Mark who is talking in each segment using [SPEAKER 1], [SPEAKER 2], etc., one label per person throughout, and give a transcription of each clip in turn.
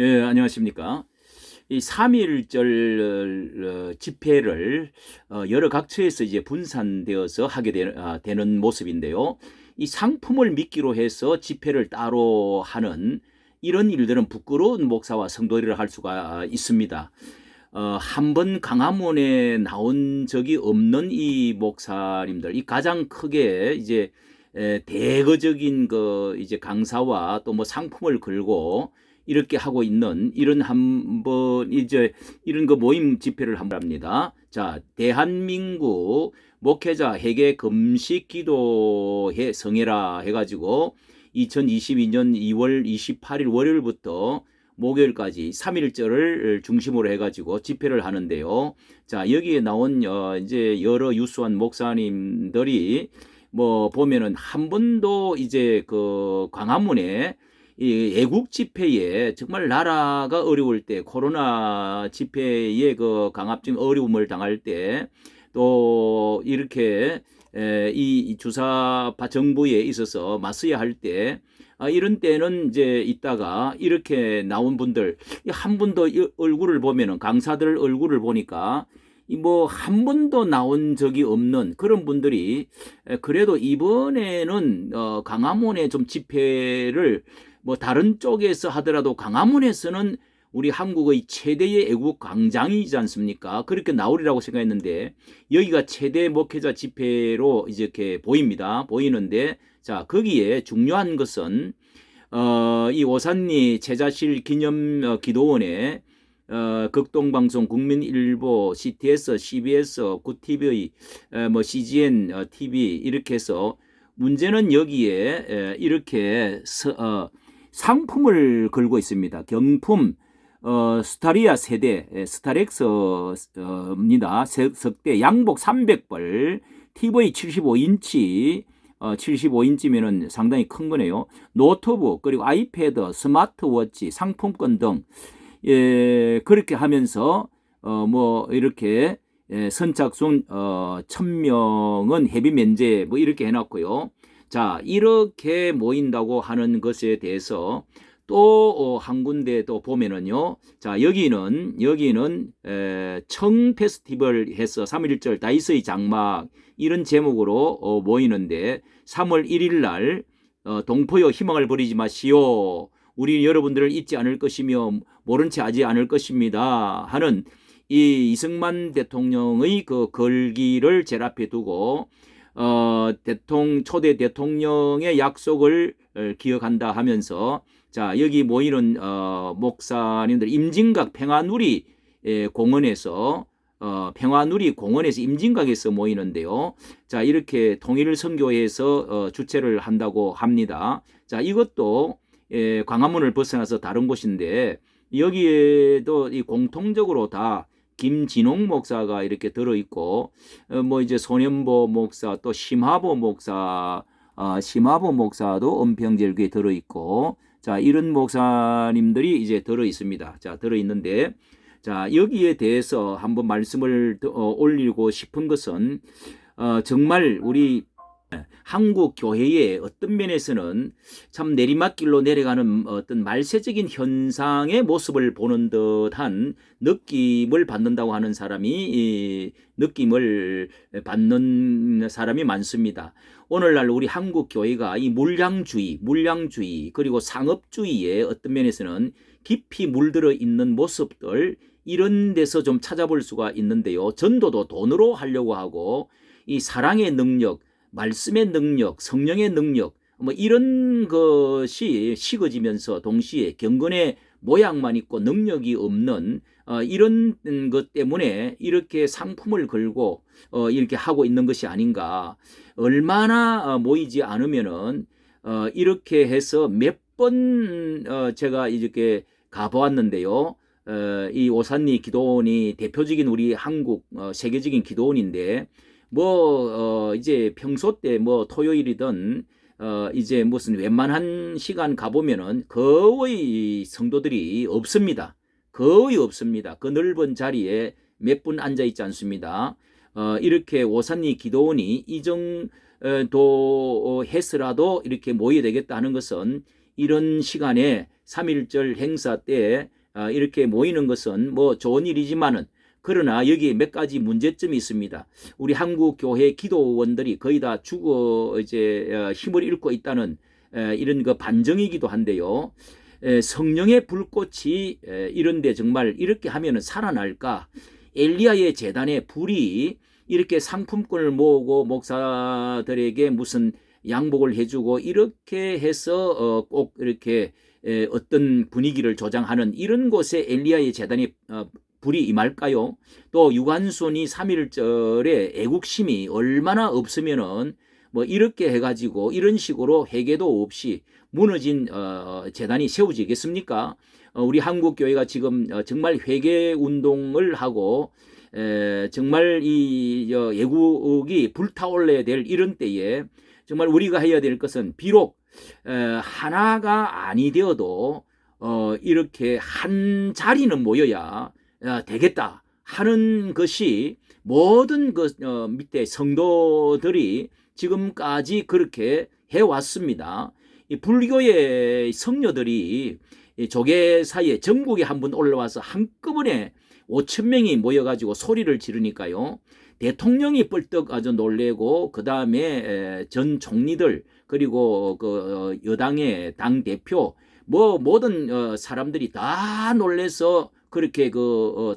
[SPEAKER 1] 예, 안녕하십니까. 이 3.1절 집회를 여러 각처에서 이제 분산되어서 하게 되는 모습인데요. 이 상품을 미끼로 해서 집회를 따로 하는 이런 일들은 부끄러운 목사와 성도들을 할 수가 있습니다. 한 번 강화문에 나온 적이 없는 이 목사님들, 이 가장 크게 이제 대거적인 그 이제 강사와 또 뭐 상품을 걸고 이렇게 하고 있는 이런 한번 이제 이런 그 모임 집회를 한번 합니다. 자, 대한민국 목회자 회개 금식 기도회 성회라 해가지고 2022년 2월 28일 월요일부터 목요일까지 3.1절을 중심으로 해가지고 집회를 하는데요. 자, 여기에 나온 이제 여러 유수한 목사님들이 뭐 보면은 한 번도 이제 그 광화문에 이 애국 집회에 정말 나라가 어려울 때 코로나 집회에 그 강압적 어려움을 당할 때 또 이렇게 이 주사파 정부에 있어서 맞서야 할 때 이런 때는 이제 있다가 이렇게 나온 분들 한 분도 얼굴을 보면은 강사들 얼굴을 보니까 뭐 한 번도 나온 적이 없는 그런 분들이 그래도 이번에는 광화문에 좀 집회를 뭐 다른 쪽에서 하더라도 광화문에서는 우리 한국의 최대의 애국 광장이지 않습니까? 그렇게 나오리라고 생각했는데 여기가 최대 목회자 집회로 이렇게 보이는데 자, 거기에 중요한 것은 이 오산리 제자실 기념 기도원에 극동방송 국민일보, CTS, CBS, 구TV, 뭐 CGN TV 이렇게 해서 문제는 여기에 이렇게 상품을 걸고 있습니다. 경품 스타리아 세대 스타렉스입니다. 석대 양복 300벌 TV 75인치 75인치면은 상당히 큰 거네요. 노트북 그리고 아이패드 스마트워치 상품권 등 그렇게 하면서 뭐 이렇게 선착순 1,000명은 회비 면제 뭐 이렇게 해놨고요. 자, 이렇게 모인다고 하는 것에 대해서 또 한 군데 또 보면은요. 자, 여기는 청 페스티벌 해서 3.1절 다이스의 장막 이런 제목으로 모이는데 3월 1일 날 동포여 희망을 버리지 마시오. 우리 여러분들을 잊지 않을 것이며 모른 채 하지 않을 것입니다 하는 이 이승만 대통령의 그 걸기를 제일 앞에 두고 초대 대통령의 약속을 기억한다 하면서 자, 여기 모이는 목사님들 임진각 평화누리 공원에서 평화누리 공원에서 임진각에서 모이는데요. 자, 이렇게 통일 선교회에서 주최를 한다고 합니다. 자, 이것도 광화문을 벗어나서 다른 곳인데 여기에도 이 공통적으로 다 김진홍 목사가 이렇게 들어있고 뭐 이제 손현보 목사 또 심화보 목사도 은평제일교에 들어있고 자, 이런 목사님들이 이제 들어있습니다. 자, 들어있는데 자, 여기에 대해서 한번 말씀을 올리고 싶은 것은 정말 우리 한국 교회의 어떤 면에서는 참 내리막길로 내려가는 어떤 말세적인 현상의 모습을 보는 듯한 느낌을 받는다고 하는 사람이 느낌을 받는 사람이 많습니다. 오늘날 우리 한국 교회가 이 물량주의 그리고 상업주의의 어떤 면에서는 깊이 물들어 있는 모습들 이런 데서 좀 찾아볼 수가 있는데요. 전도도 돈으로 하려고 하고 이 사랑의 능력 말씀의 능력, 성령의 능력, 뭐 이런 것이 식어지면서 동시에 경건의 모양만 있고 능력이 없는 이런 것 때문에 이렇게 상품을 걸고 이렇게 하고 있는 것이 아닌가. 얼마나 모이지 않으면은 이렇게 해서 몇 번 제가 이렇게 가보았는데요. 이 오산리 기도원이 대표적인 우리 한국 세계적인 기도원인데 이제 평소 때 뭐 토요일이든 이제 무슨 웬만한 시간 가보면은 거의 성도들이 없습니다. 거의 없습니다. 그 넓은 자리에 몇 분 앉아 있지 않습니다. 이렇게 오산리 기도원이 이 정도 해서라도 이렇게 모여야 되겠다 하는 것은 이런 시간에 3.1절 행사 때 이렇게 모이는 것은 뭐 좋은 일이지만은, 그러나 여기에 몇 가지 문제점이 있습니다. 우리 한국 교회 기도원들이 거의 다 죽어 이제 힘을 잃고 있다는 이런 그 반정이기도 한데요. 성령의 불꽃이 이런데 정말 이렇게 하면은 살아날까? 엘리야의 제단에 불이 이렇게 상품권을 모으고 목사들에게 무슨 양복을 해주고 이렇게 해서 꼭 이렇게 어떤 분위기를 조장하는 이런 곳에 엘리야의 제단에 불이 임할까요? 또 유관순이 3.1절에 애국심이 얼마나 없으면은 뭐 이렇게 해가지고 이런 식으로 회개도 없이 무너진 재단이 세워지겠습니까? 우리 한국 교회가 지금 정말 회개 운동을 하고 정말 이 애국이 불타올라야 될 이런 때에 정말 우리가 해야 될 것은 비록 하나가 아니 되어도 이렇게 한 자리는 모여야 되겠다 하는 것이 모든 그 밑에 성도들이 지금까지 그렇게 해왔습니다. 이 불교의 성녀들이 조계 사이에 전국에 한번 올라와서 한꺼번에 5천 명이 모여가지고 소리를 지르니까요. 대통령이 뻘떡 아주 놀래고, 그 다음에 전 총리들, 그리고 그 여당의 당 대표, 뭐 모든 사람들이 다 놀래서 그렇게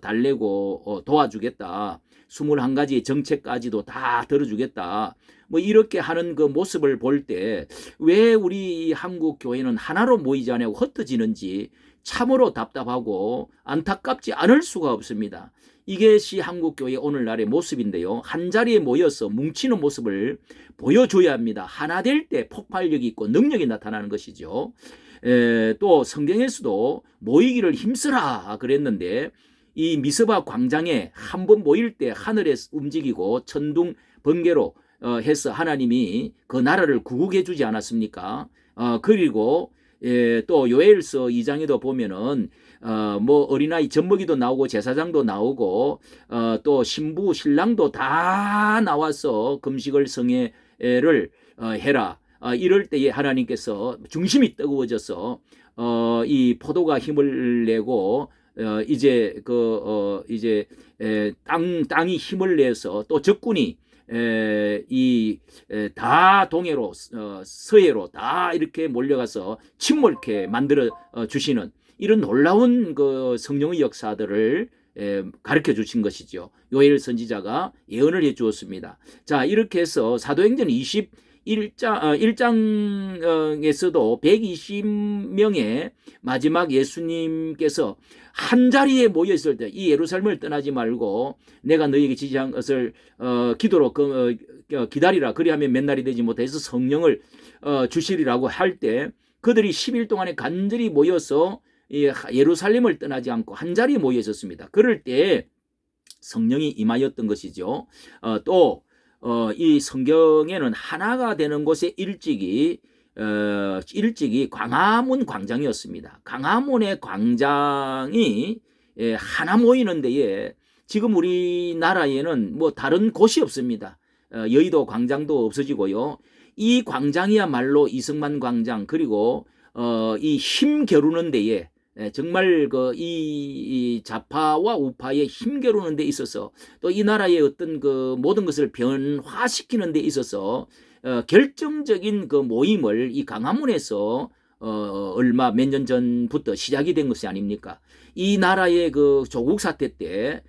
[SPEAKER 1] 달래고 도와주겠다. 21가지 정책까지도 다 들어주겠다. 뭐 이렇게 하는 그 모습을 볼 때 왜 우리 한국 교회는 하나로 모이지 않고 흩어지는지 참으로 답답하고 안타깝지 않을 수가 없습니다. 이것이 한국 교회의 오늘날의 모습인데요. 한 자리에 모여서 뭉치는 모습을 보여줘야 합니다. 하나 될 때 폭발력이 있고 능력이 나타나는 것이죠. 또 성경에서도 모이기를 힘쓰라 그랬는데, 이 미스바 광장에 한번 모일 때 하늘에 움직이고 천둥 번개로 해서 하나님이 그 나라를 구국해 주지 않았습니까? 그리고 또 요엘서 2장에도 보면은 뭐 어린아이 젖먹이도 나오고 제사장도 나오고 또 신부 신랑도 다 나와서 금식을 성회를 해라. 이럴 때에 하나님께서 중심이 뜨거워져서 이 포도가 힘을 내고 이제 땅이 힘을 내서 또 적군이 다 동해로 서해로 다 이렇게 몰려가서 침몰케 만들어 주시는 이런 놀라운 그 성령의 역사들을 가르쳐 주신 것이죠. 요엘 선지자가 예언을 해 주었습니다. 자, 이렇게 해서 사도행전 1장에서도 120명의 마지막 예수님께서 한 자리에 모여 있을 때 이 예루살렘을 떠나지 말고 내가 너희에게 지시한 것을 기도로 기다리라. 그리하면 몇 날이 되지 못해서 성령을 주시리라고 할 때 그들이 10일 동안에 간절히 모여서 예루살렘을 떠나지 않고 한 자리에 모여 있었습니다. 그럴 때 성령이 임하였던 것이죠. 또 이 성경에는 하나가 되는 곳에 일찍이 광화문 광장이었습니다. 광화문의 광장이 하나 모이는 데에 지금 우리나라에는 뭐 다른 곳이 없습니다. 여의도 광장도 없어지고요. 이 광장이야말로 이승만 광장, 그리고 이 힘 겨루는 데에 정말 이 좌파와 우파의 힘 겨루는 데 있어서 또 이 나라의 어떤 그 모든 것을 변화시키는 데 있어서 결정적인 그 모임을 이 광화문에서 얼마 몇 년 전부터 시작이 된 것이 아닙니까? 이 나라의 그 조국 사태 때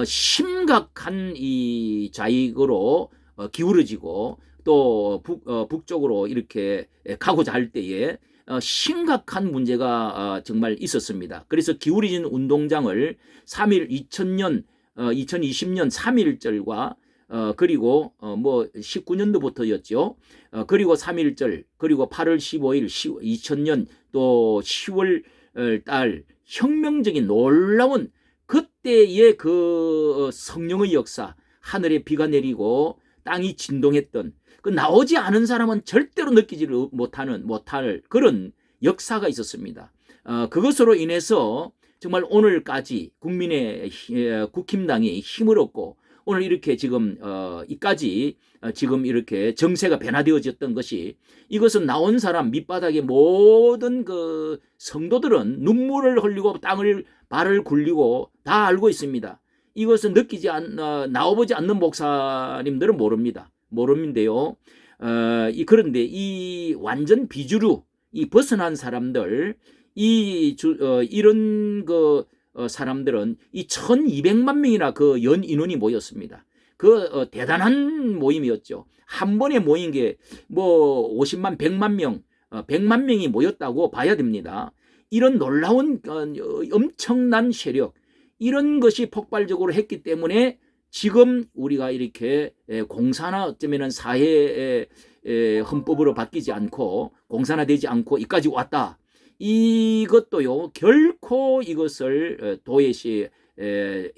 [SPEAKER 1] 심각한 이 좌익으로 기울어지고 또 북쪽으로 이렇게 가고자 할 때에 심각한 문제가 정말 있었습니다. 그래서 기울어진 운동장을 2020년 3.1절과 그리고 뭐 19년도부터였죠. 그리고 3.1절, 그리고 8월 15일 2000년 또 10월 달 혁명적인 놀라운 그때의 그 성령의 역사, 하늘에 비가 내리고 땅이 진동했던 그 나오지 않은 사람은 절대로 느끼지를 못할 그런 역사가 있었습니다. 그것으로 인해서 정말 오늘까지 국힘당이 힘을 얻고 오늘 이렇게 지금 이까지 지금 이렇게 정세가 변화되어졌던 것이, 이것은 나온 사람 밑바닥의 모든 그 성도들은 눈물을 흘리고 땅을 발을 굴리고 다 알고 있습니다. 이것은 나와보지 않는 목사님들은 모릅니다요. 그런데 이 완전 비주류, 이 벗어난 사람들, 이런 사람들은 이 1200만 명이나 그 연 인원이 모였습니다. 대단한 모임이었죠. 한 번에 모인 게 뭐 50만, 100만 명, 100만 명이 모였다고 봐야 됩니다. 이런 놀라운 엄청난 세력, 이런 것이 폭발적으로 했기 때문에 지금 우리가 이렇게 공산화, 어쩌면은 사회 헌법으로 바뀌지 않고 공산화되지 않고 이까지 왔다. 이것도요, 결코 이것을 도외시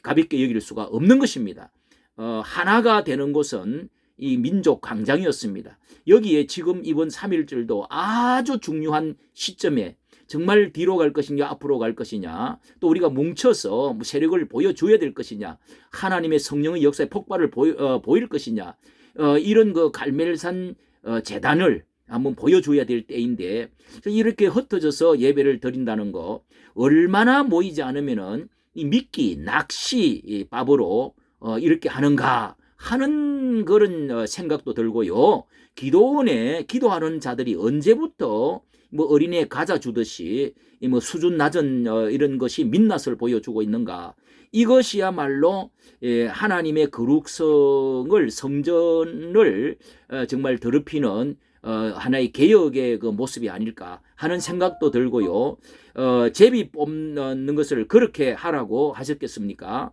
[SPEAKER 1] 가볍게 여길 수가 없는 것입니다. 하나가 되는 것은 이 민족 광장이었습니다. 여기에 지금 이번 3.1절도 아주 중요한 시점에 정말 뒤로 갈 것이냐 앞으로 갈 것이냐, 또 우리가 뭉쳐서 세력을 보여줘야 될 것이냐, 하나님의 성령의 역사의 폭발을 보일 것이냐, 이런 그 갈멜산 재단을 한번 보여줘야 될 때인데, 이렇게 흩어져서 예배를 드린다는 거, 얼마나 모이지 않으면은 이 미끼, 낚시 밥으로 이렇게 하는가 하는 그런 생각도 들고요. 기도원에 기도하는 자들이 언제부터 뭐 어린애 과자 주듯이 뭐 수준 낮은 이런 것이 민낯을 보여주고 있는가? 이것이야말로 하나님의 거룩성을, 성전을 정말 더럽히는 하나의 개혁의 그 모습이 아닐까 하는 생각도 들고요. 제비 뽑는 것을 그렇게 하라고 하셨겠습니까?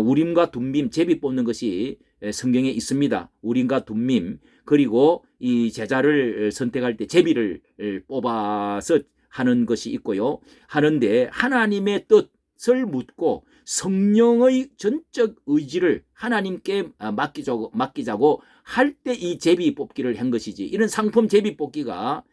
[SPEAKER 1] 우림과 둠밈, 제비 뽑는 것이 성경에 있습니다. 우림과 둠밈, 그리고 이 제자를 선택할 때 제비를 뽑아서 하는 것이 있고요. 하는데 하나님의 뜻을 묻고 성령의 전적 의지를 하나님께 맡기자고 할 때 이 제비 뽑기를 한 것이지, 이런 상품 제비 뽑기가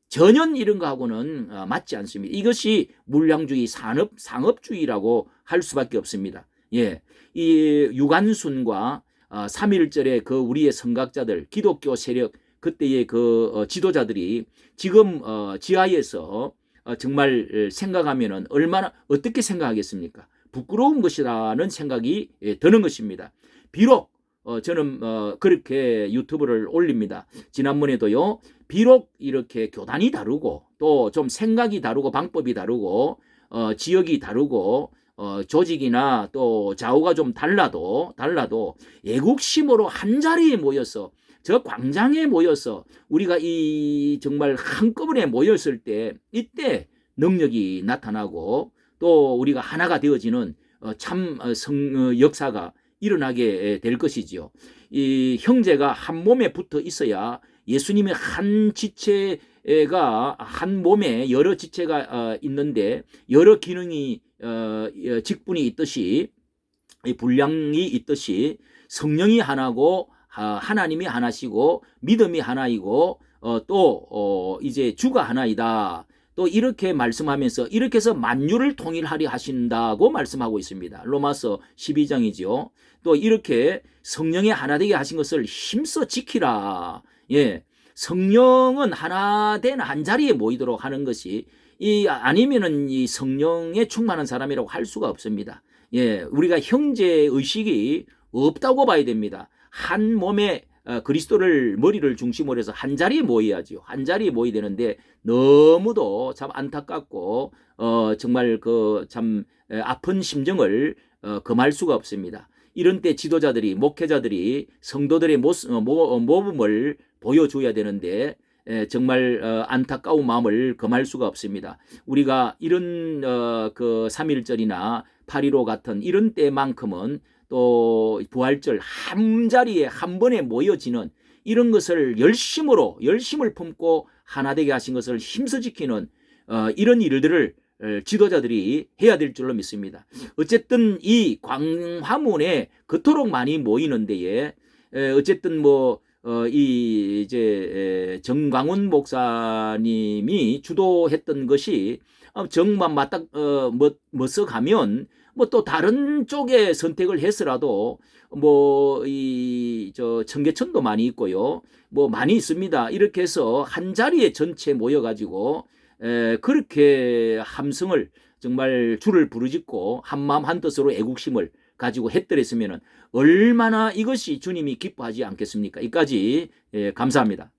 [SPEAKER 1] 전혀 이런 거하고는 맞지 않습니다. 이것이 물량주의, 상업주의라고 할 수밖에 없습니다. 예, 이 유관순과 3.1절에 그 우리의 선각자들, 기독교 세력, 그때의 그 지도자들이 지금 지하에서 정말 생각하면은 얼마나 어떻게 생각하겠습니까? 부끄러운 것이라는 생각이 드는 것입니다. 비록 저는 그렇게 유튜브를 올립니다. 지난번에도요, 비록 이렇게 교단이 다르고 또 좀 생각이 다르고 방법이 다르고 지역이 다르고 조직이나 또 좌우가 좀 달라도 애국심으로 한 자리에 모여서, 저 광장에 모여서 우리가 이 정말 한꺼번에 모였을 때, 이때 능력이 나타나고 또 우리가 하나가 되어지는 참 역사가 일어나게 될 것이지요. 이 형제가 한 몸에 붙어 있어야, 예수님의 한 지체가, 한 몸에 여러 지체가 있는데 여러 기능이 직분이 있듯이, 분량이 있듯이 성령이 하나고 하나님이 하나시고 믿음이 하나이고 또 이제 주가 하나이다. 또 이렇게 말씀하면서 이렇게 해서 만유를 통일하리 하신다고 말씀하고 있습니다. 로마서 12장이지요. 또 이렇게 성령의 하나 되게 하신 것을 힘써 지키라. 예, 성령은 하나 된 한 자리에 모이도록 하는 것이, 아니면은 이 성령에 충만한 사람이라고 할 수가 없습니다. 예, 우리가 형제 의식이 없다고 봐야 됩니다. 한 몸에 그리스도를 머리를 중심으로 해서 한 자리에 모여야지요. 한 자리에 모여야 되는데 너무도 참 안타깝고 정말 그 참 아픈 심정을 금할 수가 없습니다. 이런 때 지도자들이, 목회자들이 성도들의 모범을 보여줘야 되는데 정말 안타까운 마음을 금할 수가 없습니다. 우리가 이런 그 3.1절이나 8.15 같은 이런 때만큼은 또 부활절 한 자리에 한 번에 모여지는 이런 것을 열심을 품고 하나 되게 하신 것을 힘써 지키는 이런 일들을 지도자들이 해야 될 줄로 믿습니다. 어쨌든 이 광화문에 그토록 많이 모이는 데에 어쨌든 이제 정광훈 목사님이 주도했던 것이 정만 맞닥 멋서 가면 뭐 또 다른 쪽에 선택을 했으라도 뭐 이 저 청계천도 많이 있고요. 뭐 많이 있습니다. 이렇게 해서 한 자리에 전체 모여 가지고 그렇게 함성을 정말 주를 부르짖고 한마음 한뜻으로 애국심을 가지고 했더랬으면 얼마나 이것이 주님이 기뻐하지 않겠습니까? 이까지 감사합니다.